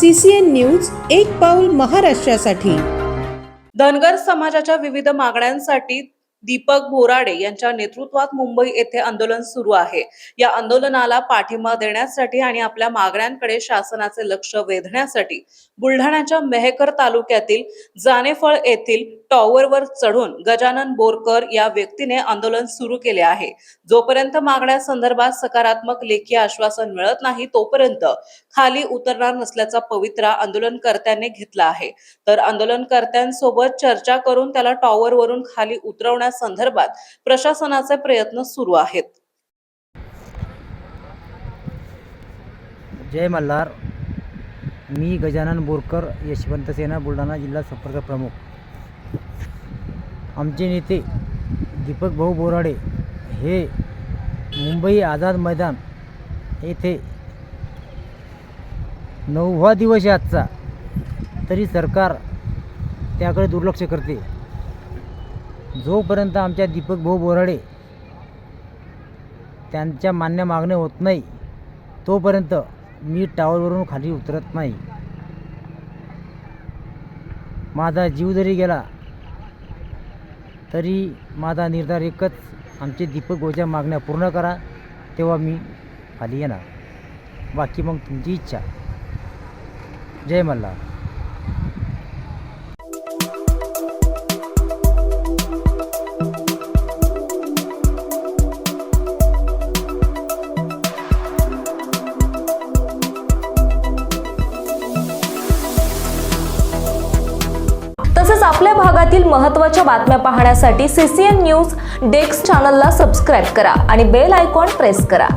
CCN news एक पाऊल महाराष्ट्रासाठी। धनगर समाजाच्या विविध मागण्यांसाठी दीपक बोराडे यांच्या नेतृत्वात मुंबई येथे आंदोलन सुरू आहे। या आंदोलनाला पाठिंबा देण्यासाठी आणि आपल्या मागण्यांकडे शासनाचे लक्ष वेधण्यासाठी बुलढाण्याच्या मेहकर तालुक्यातील जानेफळ येथील टॉवरवर चढून गजानन बोरकर या व्यक्तीने आंदोलन सुरू केले आहे। जोपर्यंत मागण्यांसंदर्भात सकारात्मक लेखी आश्वासन मिळत नाही तोपर्यंत खाली उतरणार नसल्याचा पवित्रा आंदोलनकर्त्यांनी घेतला आहे। तर आंदोलनकर्त्यांसोबत चर्चा करून त्याला टॉवरवरून खाली उतरवण्यासंदर्भात प्रशासनाचे प्रयत्न सुरू आहेत। जय मल्हार। मी गजानन बोरकर, यशवंत सेना, बुलढाणा जिल्हा संपर्क प्रमुख। आमचे नेते दीपक भाऊ बोराडे हे मुंबई आझाद मैदान येथे 9वा दिवस आहे आजचा, तरी सरकार त्याकडे दुर्लक्ष करते। जोपर्यंत आमच्या दीपक भाऊ बोराडे त्यांच्या मान्य मागणे होत नाही तोपर्यंत मी टावरवरून खाली उतरत नाही। माझा जीव जरी गेला तरी माझा निर्धार एकच, आमचे दीपक भाऊच्या मागण्या पूर्ण करा, तेव्हा मी खाली येणार। बाकी मग तुमची इच्छा। जय मल्हार। तसेच आपल्या भागातील महत्त्वाच्या बातम्या पाहण्यासाठी CCN न्यूज डेस्क चॅनलला सबस्क्राइब करा आणि बेल आयकॉन प्रेस करा।